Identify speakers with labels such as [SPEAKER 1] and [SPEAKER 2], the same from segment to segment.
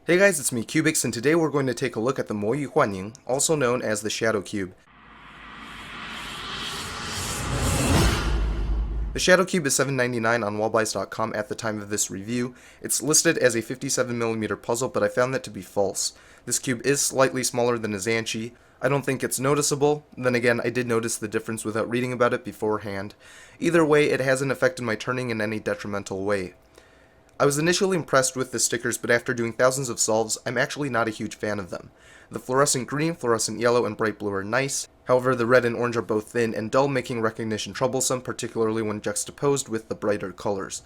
[SPEAKER 1] Hey guys, it's me cyoubx, and today we're going to take a look at the MoYu HuanYing, also known as the Shadow Cube. The Shadow Cube is $7.99 on wallbuys.com at the time of this review. It's listed as a 57mm puzzle, but I found that to be false. This cube is slightly smaller than a Zanchi. I don't think it's noticeable. Then again, I did notice the difference without reading about it beforehand. Either way, it hasn't affected my turning in any detrimental way. I was initially impressed with the stickers, but after doing thousands of solves, I'm actually not a huge fan of them. The fluorescent green, fluorescent yellow, and bright blue are nice. However, the red and orange are both thin and dull, making recognition troublesome, particularly when juxtaposed with the brighter colors.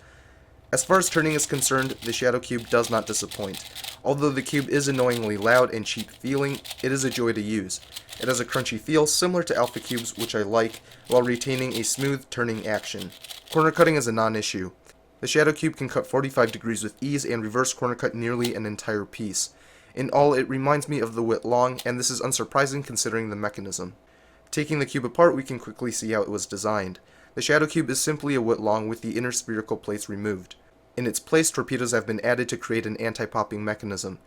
[SPEAKER 1] As far as turning is concerned, the Shadow Cube does not disappoint. Although the cube is annoyingly loud and cheap feeling, it is a joy to use. It has a crunchy feel similar to Alpha Cubes, which I like, while retaining a smooth turning action. Corner cutting is a non-issue. The Shadow Cube can cut 45 degrees with ease and reverse corner cut nearly an entire piece. In all, it reminds me of the HuanYing, and this is unsurprising considering the mechanism. Taking the cube apart, we can quickly see how it was designed. The Shadow Cube is simply a HuanYing with the inner spherical plates removed. In its place, torpedoes have been added to create an anti-popping mechanism.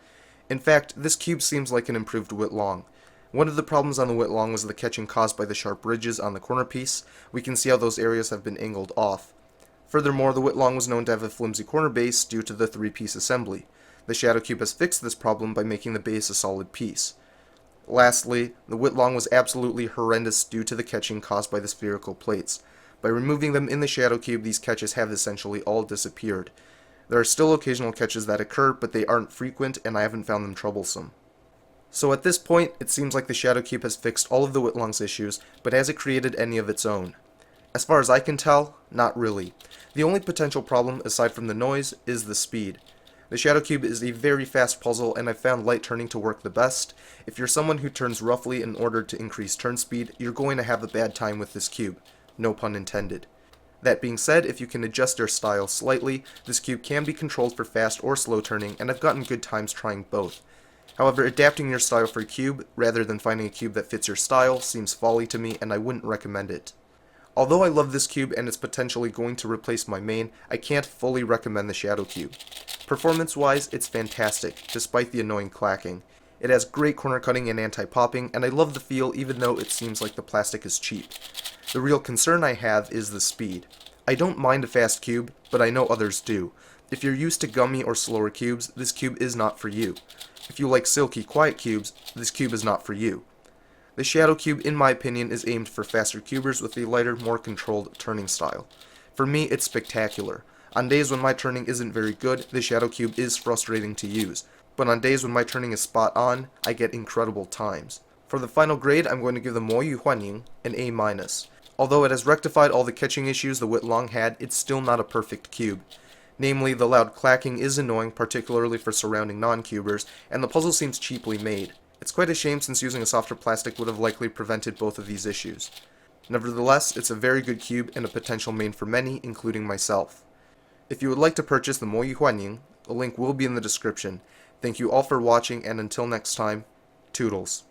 [SPEAKER 1] In fact, this cube seems like an improved HuanYing. One of the problems on the HuanYing was the catching caused by the sharp ridges on the corner piece. We can see how those areas have been angled off. Furthermore, the HuanYing was known to have a flimsy corner base due to the three-piece assembly. The Shadow Cube has fixed this problem by making the base a solid piece. Lastly, the HuanYing was absolutely horrendous due to the catching caused by the spherical plates. By removing them in the Shadow Cube, these catches have essentially all disappeared. There are still occasional catches that occur, but they aren't frequent, and I haven't found them troublesome. So at this point, it seems like the Shadow Cube has fixed all of the HuanYing's issues, but has it created any of its own? As far as I can tell, not really. The only potential problem, aside from the noise, is the speed. The Shadow Cube is a very fast puzzle, and I've found light turning to work the best. If you're someone who turns roughly in order to increase turn speed, you're going to have a bad time with this cube. No pun intended. That being said, if you can adjust your style slightly, this cube can be controlled for fast or slow turning, and I've gotten good times trying both. However, adapting your style for a cube, rather than finding a cube that fits your style, seems folly to me, and I wouldn't recommend it. Although I love this cube and it's potentially going to replace my main, I can't fully recommend the Shadow Cube. Performance-wise, it's fantastic, despite the annoying clacking. It has great corner cutting and anti-popping, and I love the feel even though it seems like the plastic is cheap. The real concern I have is the speed. I don't mind a fast cube, but I know others do. If you're used to gummy or slower cubes, this cube is not for you. If you like silky, quiet cubes, this cube is not for you. The Shadow Cube, in my opinion, is aimed for faster cubers with a lighter, more controlled turning style. For me, it's spectacular. On days when my turning isn't very good, the Shadow Cube is frustrating to use, but on days when my turning is spot on, I get incredible times. For the final grade, I'm going to give the MoYu HuanYing an A-. Although it has rectified all the catching issues the HuanYing had, it's still not a perfect cube. Namely, the loud clacking is annoying, particularly for surrounding non-cubers, and the puzzle seems cheaply made. It's quite a shame since using a softer plastic would have likely prevented both of these issues. Nevertheless, it's a very good cube and a potential main for many, including myself. If you would like to purchase the MoYu HuanYing, a link will be in the description. Thank you all for watching, and until next time, toodles.